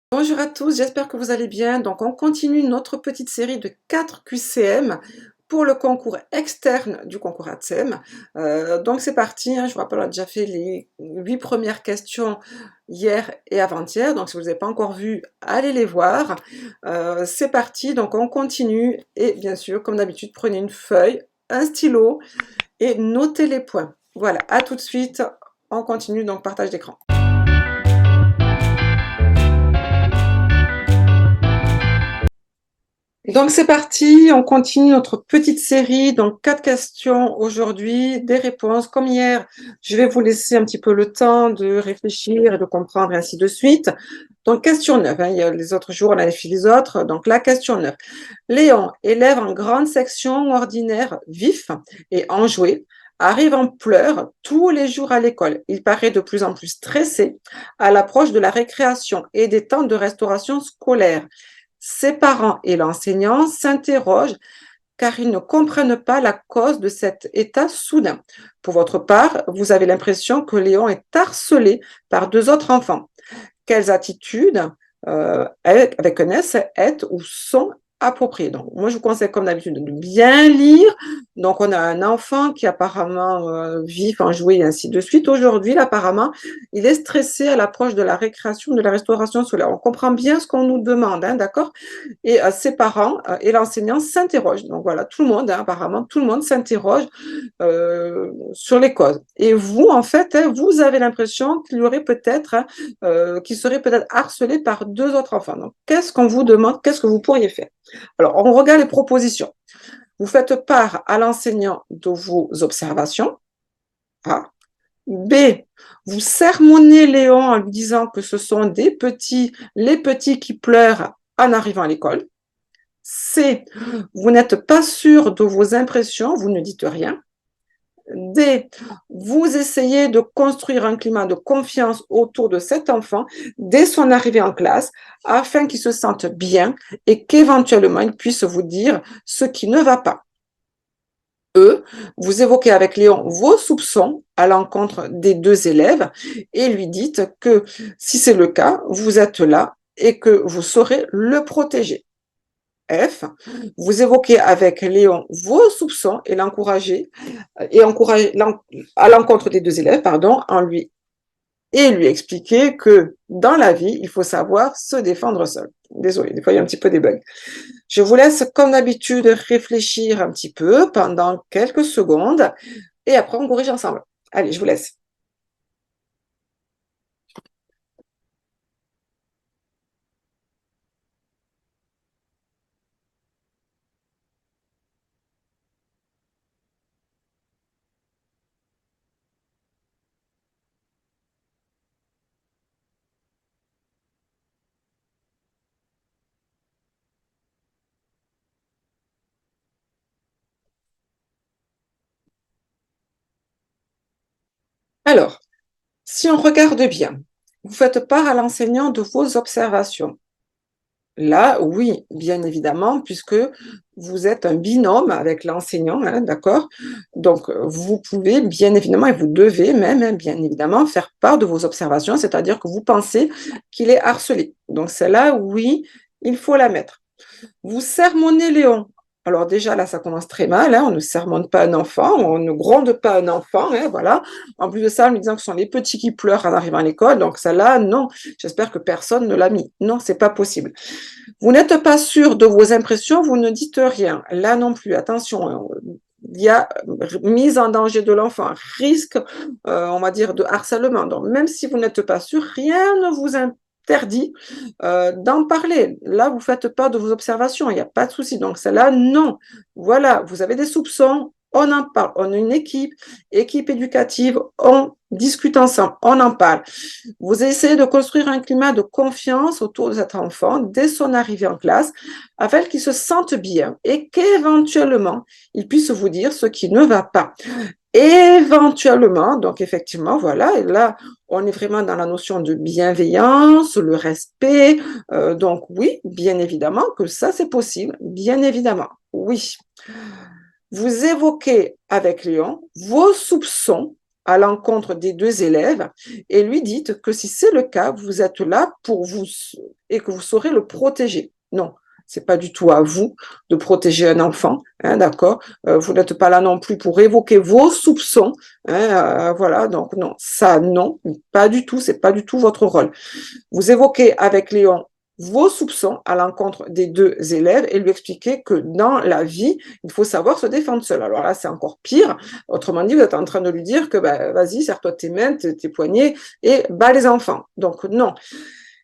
Bonjour à tous, j'espère que vous allez bien. Donc, on continue notre petite série de 4 QCM pour le concours externe du concours ATSEM. Donc, c'est parti, hein. Je vous rappelle, on a déjà fait les 8 premières questions hier et avant-hier. Donc, si vous ne les avez pas encore vues, allez les voir. C'est parti, donc on continue. Et bien sûr, comme d'habitude, prenez une feuille, un stylo et notez les points. Voilà, à tout de suite. On continue, donc partage d'écran. Donc c'est parti, on continue notre petite série, donc 4 questions aujourd'hui, des réponses. Comme hier, je vais vous laisser un petit peu le temps de réfléchir et de comprendre et ainsi de suite. Donc question 9, hein, il y a les autres jours, on avait fait les autres. Donc la question 9. Léon, élève en grande section ordinaire, vif et enjoué, arrive en pleurs tous les jours à l'école. Il paraît de plus en plus stressé à l'approche de la récréation et des temps de restauration scolaire. Ses parents et l'enseignant s'interrogent car ils ne comprennent pas la cause de cet état soudain. Pour votre part, vous avez l'impression que Léon est harcelé par deux autres enfants. Quelles attitudes, avec un S, est ou sont appropriées? Donc, moi, je vous conseille, comme d'habitude, de bien lire. Donc, on a un enfant qui apparemment vif, enjoué et ainsi de suite. Aujourd'hui, apparemment, il est stressé à l'approche de la récréation, de la restauration scolaire. On comprend bien ce qu'on nous demande, hein, d'accord? Et ses parents et l'enseignant s'interrogent. Donc, voilà, tout le monde, hein, apparemment, tout le monde s'interroge sur les causes. Et vous, en fait, hein, vous avez l'impression qu'il y aurait peut-être, hein, qu'il serait peut-être harcelé par deux autres enfants. Donc, qu'est-ce qu'on vous demande? Qu'est-ce que vous pourriez faire? Alors, on regarde les propositions. Vous faites part à l'enseignant de vos observations. A. B. Vous sermonnez Léon en lui disant que ce sont les petits qui pleurent en arrivant à l'école. C. Vous n'êtes pas sûr de vos impressions, vous ne dites rien. D. Vous essayez de construire un climat de confiance autour de cet enfant dès son arrivée en classe afin qu'il se sente bien et qu'éventuellement il puisse vous dire ce qui ne va pas. E. Vous évoquez avec Léon vos soupçons à l'encontre des deux élèves et lui dites que si c'est le cas, vous êtes là et que vous saurez le protéger. F. Vous évoquez avec Léon vos soupçons et l'encourager à l'encontre des deux élèves, pardon, lui expliquer que dans la vie, il faut savoir se défendre seul. Désolée, des fois il y a un petit peu des bugs. Je vous laisse, comme d'habitude, réfléchir un petit peu pendant quelques secondes et après on corrige ensemble. Allez, je vous laisse. Alors, si on regarde bien, vous faites part à l'enseignant de vos observations. Là, oui, bien évidemment, puisque vous êtes un binôme avec l'enseignant, hein, d'accord? Donc, vous pouvez bien évidemment, et vous devez même, hein, bien évidemment, faire part de vos observations, c'est-à-dire que vous pensez qu'il est harcelé. Donc, celle-là, oui, il faut la mettre. Vous sermonnez Léon. Alors déjà, là, ça commence très mal, hein. On ne sermonne pas un enfant, on ne gronde pas un enfant, hein, voilà. En plus de ça, en lui disant que ce sont les petits qui pleurent en arrivant à l'école, donc celle-là, non. J'espère que personne ne l'a mis. Non, c'est pas possible. Vous n'êtes pas sûr de vos impressions, vous ne dites rien. Là non plus, attention, hein. Il y a mise en danger de l'enfant, risque, on va dire, de harcèlement. Donc, même si vous n'êtes pas sûr, rien ne vous interdit d'en parler. Là, vous faites part de vos observations, il n'y a pas de souci. Donc, celle-là, non. Voilà, vous avez des soupçons, on en parle. On a une équipe éducative, on discute ensemble, on en parle. Vous essayez de construire un climat de confiance autour de cet enfant dès son arrivée en classe, afin qu'il se sente bien et qu'éventuellement, il puisse vous dire ce qui ne va pas. Éventuellement, donc effectivement, voilà, et là, on est vraiment dans la notion de bienveillance, le respect. Donc oui, bien évidemment que ça, c'est possible, bien évidemment, oui. Vous évoquez avec Léon vos soupçons à l'encontre des deux élèves et lui dites que si c'est le cas, vous êtes là pour vous et que vous saurez le protéger. Non, c'est pas du tout à vous de protéger un enfant, hein, d'accord. Vous n'êtes pas là non plus pour évoquer vos soupçons, hein, voilà. Donc non, ça non, pas du tout. C'est pas du tout votre rôle. Vous évoquez avec Léon vos soupçons à l'encontre des deux élèves et lui expliquer que dans la vie, il faut savoir se défendre seul. Alors là, c'est encore pire. Autrement dit, vous êtes en train de lui dire que bah, vas-y, serre-toi tes mains, tes poignets et bats les enfants. Donc non.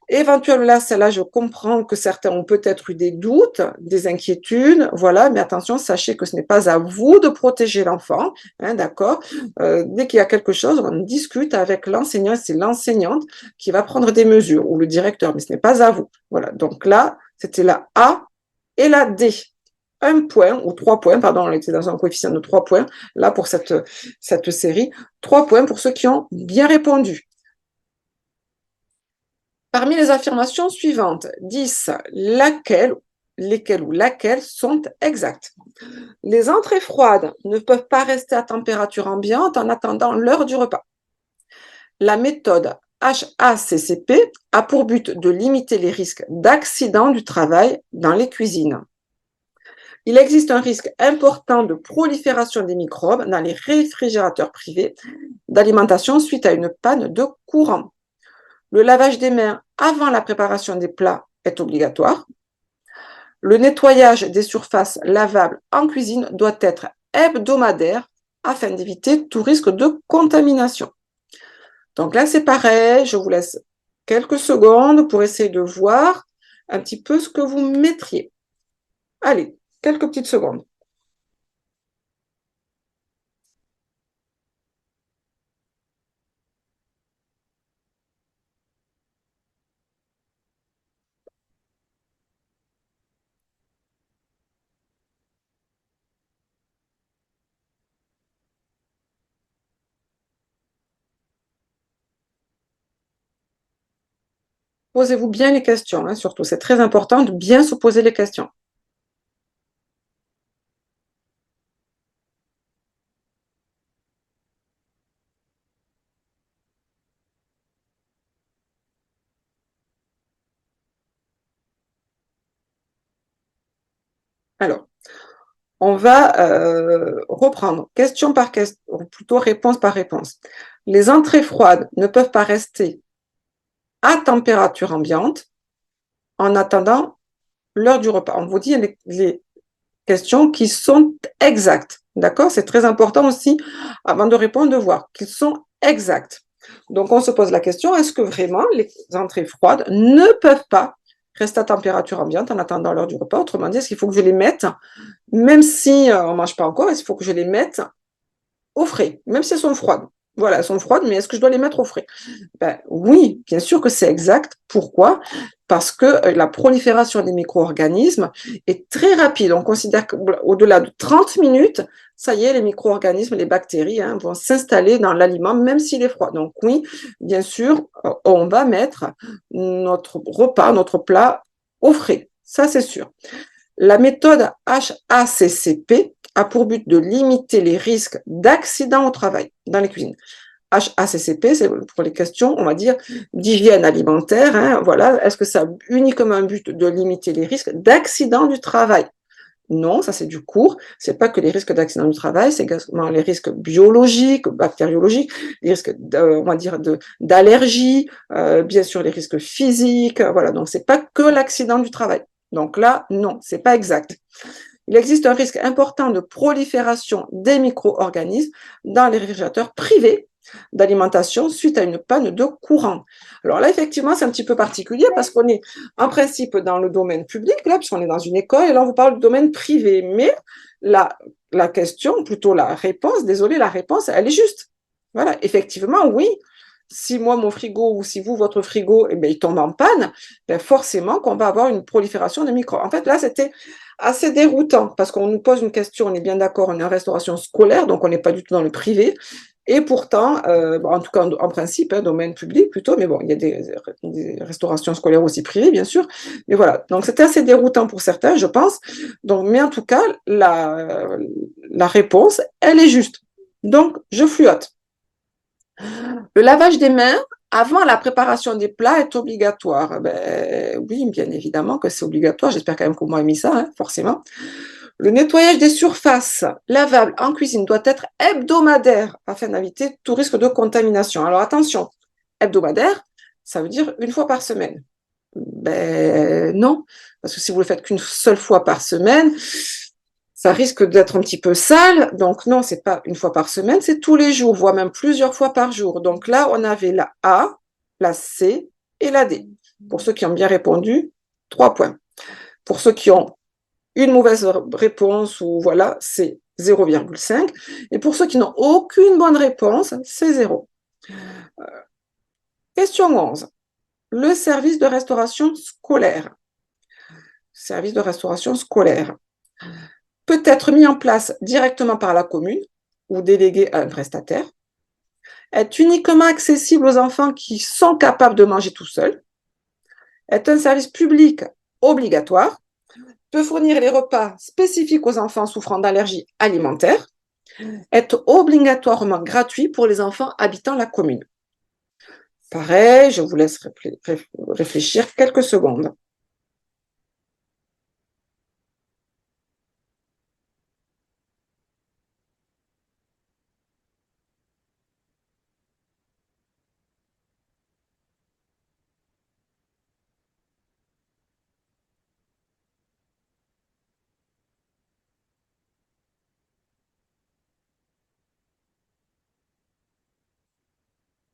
Éventuellement, là, celle-là, je comprends que certains ont peut-être eu des doutes, des inquiétudes, voilà, mais attention, sachez que ce n'est pas à vous de protéger l'enfant, hein, d'accord. Dès qu'il y a quelque chose, on discute avec l'enseignant, c'est l'enseignante qui va prendre des mesures, ou le directeur, mais ce n'est pas à vous. Voilà, donc là, c'était la A et la D. 1 point, ou 3 points, pardon, on était dans un coefficient de 3 points, là, pour cette série, 3 points pour ceux qui ont bien répondu. Parmi les affirmations suivantes, 10, lesquelles ou laquelle sont exactes. Les entrées froides ne peuvent pas rester à température ambiante en attendant l'heure du repas. La méthode HACCP a pour but de limiter les risques d'accidents du travail dans les cuisines. Il existe un risque important de prolifération des microbes dans les réfrigérateurs privés d'alimentation suite à une panne de courant. Le lavage des mains avant la préparation des plats est obligatoire. Le nettoyage des surfaces lavables en cuisine doit être hebdomadaire afin d'éviter tout risque de contamination. Donc là, c'est pareil, je vous laisse quelques secondes pour essayer de voir un petit peu ce que vous mettriez. Allez, quelques petites secondes. Posez-vous bien les questions, hein, surtout. C'est très important de bien se poser les questions. Alors, on va reprendre question par question, ou plutôt réponse par réponse. Les entrées froides ne peuvent pas rester à température ambiante en attendant l'heure du repas. On vous dit les questions qui sont exactes. D'accord? C'est très important aussi, avant de répondre, de voir qu'ils sont exacts. Donc, on se pose la question, est-ce que vraiment les entrées froides ne peuvent pas rester à température ambiante en attendant l'heure du repas? Autrement dit, est-ce qu'il faut que je les mette, même si on ne mange pas encore, est-ce qu'il faut que je les mette au frais, même si elles sont froides? Voilà, elles sont froides, mais est-ce que je dois les mettre au frais? Ben, oui, bien sûr que c'est exact. Pourquoi? Parce que la prolifération des micro-organismes est très rapide. On considère qu'au-delà de 30 minutes, ça y est, les micro-organismes, les bactéries vont s'installer dans l'aliment, même s'il est froid. Donc oui, bien sûr, on va mettre notre repas, notre plat au frais. Ça, c'est sûr. La méthode HACCP a pour but de limiter les risques d'accidents au travail dans les cuisines. HACCP, c'est pour les questions, on va dire, d'hygiène alimentaire. Hein, voilà. Est-ce que ça a uniquement un but de limiter les risques d'accidents du travail? Non, ça c'est du court. C'est pas que les risques d'accident du travail, c'est également les risques biologiques, bactériologiques, les risques, on va dire, d'allergie, bien sûr les risques physiques. Voilà, donc c'est pas que l'accident du travail. Donc là, non, c'est pas exact. Il existe un risque important de prolifération des micro-organismes dans les réfrigérateurs privés d'alimentation suite à une panne de courant. Alors là, effectivement, c'est un petit peu particulier parce qu'on est en principe dans le domaine public, là, puisqu'on est dans une école, et là, on vous parle du domaine privé. Mais la question, plutôt la réponse, désolé, la réponse, elle est juste. Voilà, effectivement, oui. Si moi, mon frigo, ou si vous, votre frigo, eh bien, il tombe en panne, ben forcément qu'on va avoir une prolifération de microbes. En fait, là, c'était assez déroutant parce qu'on nous pose une question, on est bien d'accord, on est en restauration scolaire, donc on n'est pas du tout dans le privé. Et pourtant, en tout cas en principe, domaine public plutôt, mais bon, il y a des restaurations scolaires aussi privées, bien sûr. Mais voilà, donc c'était assez déroutant pour certains, je pense. Donc, mais en tout cas, la réponse, elle est juste. Donc, je fluote. Le lavage des mains avant la préparation des plats est obligatoire. Ben, oui, bien évidemment que c'est obligatoire. J'espère quand même qu'on m'a mis ça, hein, forcément. Le nettoyage des surfaces lavables en cuisine doit être hebdomadaire afin d'éviter tout risque de contamination. Alors attention, hebdomadaire, ça veut dire une fois par semaine. Ben non, parce que si vous le faites qu'une seule fois par semaine, ça risque d'être un petit peu sale. Donc non, c'est pas une fois par semaine, c'est tous les jours, voire même plusieurs fois par jour. Donc là, on avait la A, la C et la D. Pour ceux qui ont bien répondu, 3 points. Pour ceux qui ont une mauvaise réponse ou voilà, c'est 0,5. Et pour ceux qui n'ont aucune bonne réponse, c'est 0. Question 11. Le service de restauration scolaire. Service de restauration scolaire peut être mis en place directement par la commune ou délégué à un prestataire, est uniquement accessible aux enfants qui sont capables de manger tout seuls, est un service public obligatoire, peut fournir les repas spécifiques aux enfants souffrant d'allergies alimentaires, est obligatoirement gratuit pour les enfants habitant la commune. Pareil, je vous laisse réfléchir quelques secondes.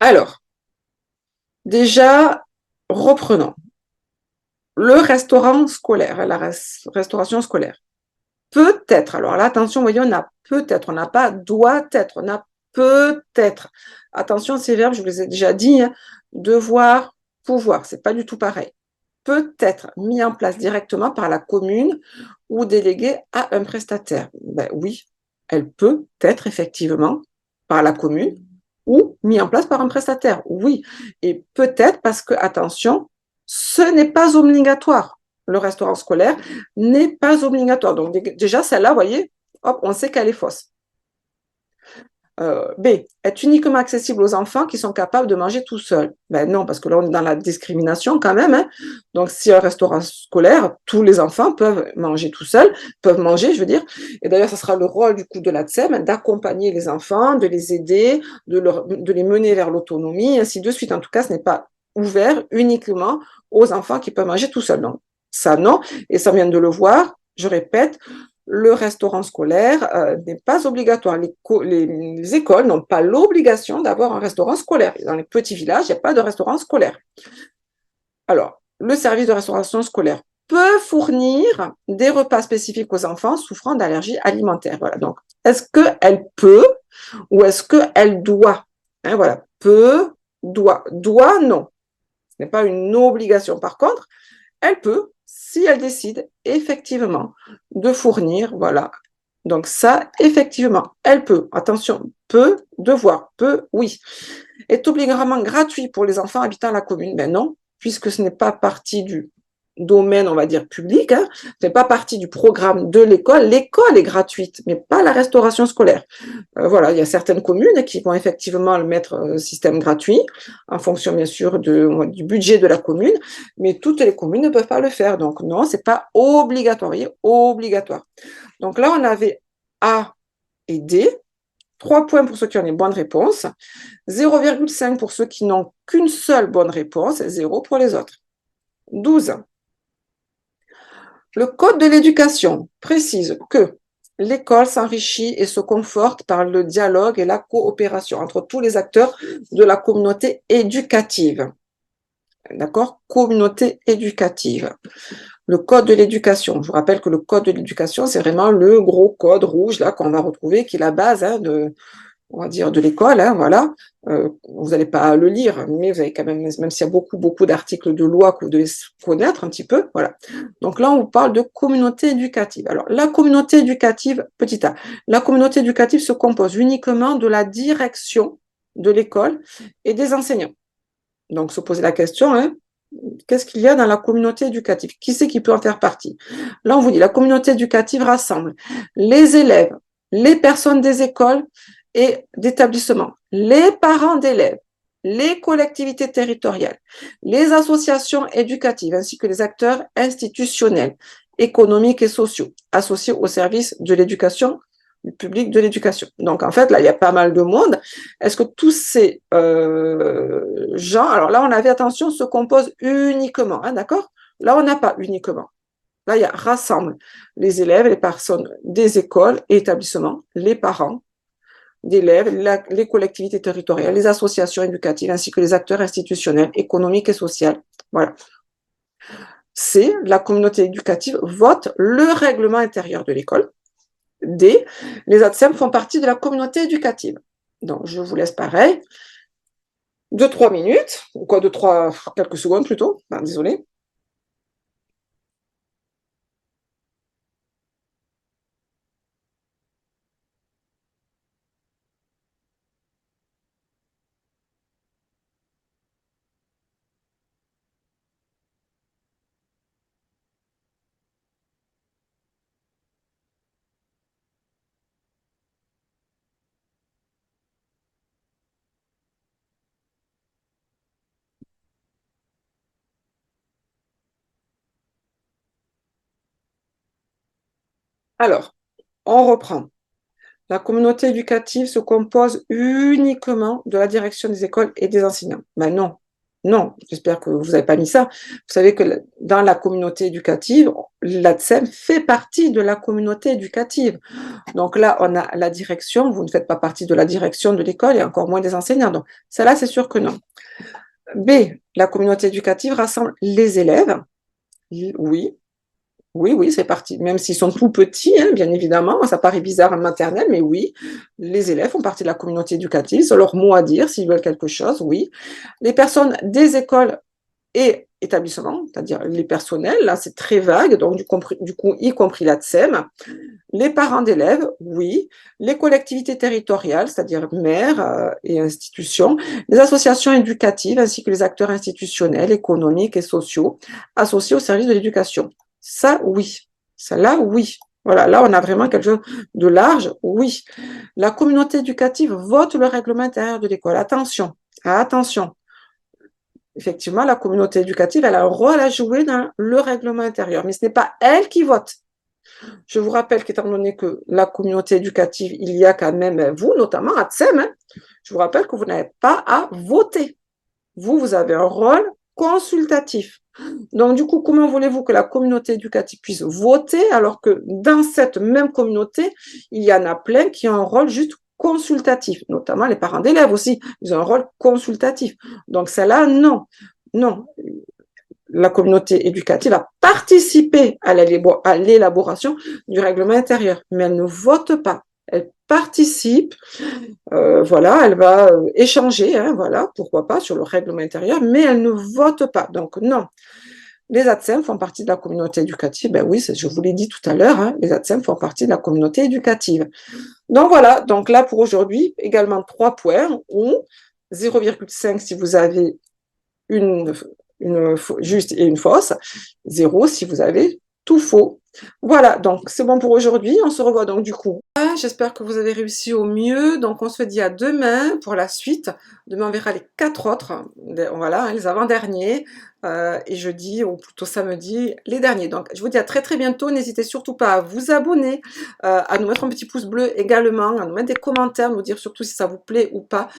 Alors, déjà, reprenons. Le restaurant scolaire, la restauration scolaire. Peut-être, alors là, attention, voyez, on a peut-être, on n'a pas doit être, on a peut-être. Attention, ces verbes, je vous les ai déjà dit, hein, devoir, pouvoir, c'est pas du tout pareil. Peut être mis en place directement par la commune ou délégué à un prestataire. Ben oui, elle peut être effectivement par la commune ou mis en place par un prestataire. Oui, et peut-être parce que, attention, ce n'est pas obligatoire. Le restaurant scolaire n'est pas obligatoire. Donc déjà, celle-là, vous voyez, hop, on sait qu'elle est fausse. B, est uniquement accessible aux enfants qui sont capables de manger tout seuls. Ben non, parce que là, on est dans la discrimination quand même, hein. Donc, si un restaurant scolaire, tous les enfants peuvent manger tout seuls, peuvent manger, je veux dire. Et d'ailleurs, ça sera le rôle du coup de la TSEM d'accompagner les enfants, de les aider, de les mener vers l'autonomie, ainsi de suite. En tout cas, ce n'est pas ouvert uniquement aux enfants qui peuvent manger tout seuls. Non, ça non. Et ça vient de le voir, je répète, le restaurant scolaire n'est pas obligatoire. Les écoles n'ont pas l'obligation d'avoir un restaurant scolaire. Dans les petits villages, il n'y a pas de restaurant scolaire. Alors, le service de restauration scolaire peut fournir des repas spécifiques aux enfants souffrant d'allergies alimentaires. Voilà. Donc, est-ce qu'elle peut ou est-ce qu'elle doit? Hein, voilà. Peut, doit. Doit, non. Ce n'est pas une obligation. Par contre, elle peut, si elle décide effectivement de fournir, voilà. Donc ça, effectivement, elle peut. Attention, peut, devoir, peut, oui. Est obligatoirement gratuit pour les enfants habitant la commune. Ben non, puisque ce n'est pas partie du domaine, on va dire, public, hein. Ce n'est pas partie du programme de l'école. L'école est gratuite, mais pas la restauration scolaire. Voilà, il y a certaines communes qui vont effectivement le mettre système gratuit, en fonction bien sûr du budget de la commune, mais toutes les communes ne peuvent pas le faire. Donc non, c'est pas obligatoire, vous voyez, obligatoire. Donc là, on avait A et D. 3 points pour ceux qui ont les bonnes réponses, 0,5 pour ceux qui n'ont qu'une seule bonne réponse, et 0 pour les autres. 12. Le Code de l'éducation précise que l'école s'enrichit et se conforte par le dialogue et la coopération entre tous les acteurs de la communauté éducative. D'accord? Communauté éducative. Le Code de l'éducation. Je vous rappelle que le Code de l'éducation, c'est vraiment le gros code rouge là qu'on va retrouver, qui est la base on va dire, de l'école, hein, voilà. Vous n'allez pas le lire, mais vous avez quand même s'il y a beaucoup d'articles de loi que vous devez connaître un petit peu, voilà. Donc là, on parle de communauté éducative. Alors, la communauté éducative, petit a, la communauté éducative se compose uniquement de la direction de l'école et des enseignants. Donc, se poser la question, hein, qu'est-ce qu'il y a dans la communauté éducative? Qui c'est qui peut en faire partie? Là, on vous dit, la communauté éducative rassemble les élèves, les personnes des écoles et d'établissement, les parents d'élèves, les collectivités territoriales, les associations éducatives ainsi que les acteurs institutionnels, économiques et sociaux associés au service de l'éducation, du public de l'éducation. Donc en fait, là, il y a pas mal de monde. Est-ce que tous ces gens, alors là, on avait, attention, se composent uniquement, hein, d'accord? Là, on n'a pas uniquement. Là, il y a rassemble les élèves, les personnes des écoles et établissements, les parents d'élèves, les collectivités territoriales, les associations éducatives, ainsi que les acteurs institutionnels, économiques et sociaux. Voilà. C, la communauté éducative vote le règlement intérieur de l'école. D, les ATSEM font partie de la communauté éducative. Donc, je vous laisse pareil. 2-3 minutes, ou quoi, quelques secondes plutôt, désolé. Alors, on reprend. La communauté éducative se compose uniquement de la direction des écoles et des enseignants. Ben non, non, j'espère que vous n'avez pas mis ça. Vous savez que dans la communauté éducative, l'ATSEM fait partie de la communauté éducative. Donc là, on a la direction, vous ne faites pas partie de la direction de l'école et encore moins des enseignants. Donc ça là, c'est sûr que non. B, la communauté éducative rassemble les élèves. Oui, oui, oui, c'est parti. Même s'ils sont tout petits, hein, bien évidemment, ça paraît bizarre en maternelle, mais oui, les élèves font partie de la communauté éducative, ils ont leur mot à dire s'ils veulent quelque chose, oui. Les personnes des écoles et établissements, c'est-à-dire les personnels, là c'est très vague, donc du coup y compris l'ATSEM. Les parents d'élèves, oui. Les collectivités territoriales, c'est-à-dire maires et institutions. Les associations éducatives ainsi que les acteurs institutionnels, économiques et sociaux associés au service de l'éducation. Ça, oui. Ça, là, oui. Voilà, là, on a vraiment quelque chose de large, oui. La communauté éducative vote le règlement intérieur de l'école. Attention, attention. Effectivement, la communauté éducative, elle a un rôle à jouer dans le règlement intérieur, mais ce n'est pas elle qui vote. Je vous rappelle qu'étant donné que la communauté éducative, il y a quand même vous, notamment ATSEM, hein, je vous rappelle que vous n'avez pas à voter. Vous avez un rôle consultatif. Donc, du coup, comment voulez-vous que la communauté éducative puisse voter alors que dans cette même communauté, il y en a plein qui ont un rôle juste consultatif, notamment les parents d'élèves aussi, ils ont un rôle consultatif. Donc, celle-là, non. Non, la communauté éducative a participé à l'élaboration du règlement intérieur, mais elle ne vote pas. Elle participe, voilà, elle va échanger, hein, voilà, pourquoi pas, sur le règlement intérieur, mais elle ne vote pas. Donc non, les ATSEM font partie de la communauté éducative. Ben oui, je vous l'ai dit tout à l'heure, hein, les ATSEM font partie de la communauté éducative. Donc voilà, donc là pour aujourd'hui, également 3 points, ou 0,5 si vous avez une juste et une fausse, 0 si vous avez tout faux. Voilà, donc c'est bon pour aujourd'hui. On se revoit donc du coup. J'espère que vous avez réussi au mieux. Donc on se dit à demain pour la suite. Demain on verra les 4 autres, voilà, les avant-derniers. Et jeudi, ou plutôt samedi, les derniers. Donc je vous dis à très très bientôt. N'hésitez surtout pas à vous abonner, à nous mettre un petit pouce bleu également, à nous mettre des commentaires, nous dire surtout si ça vous plaît ou pas.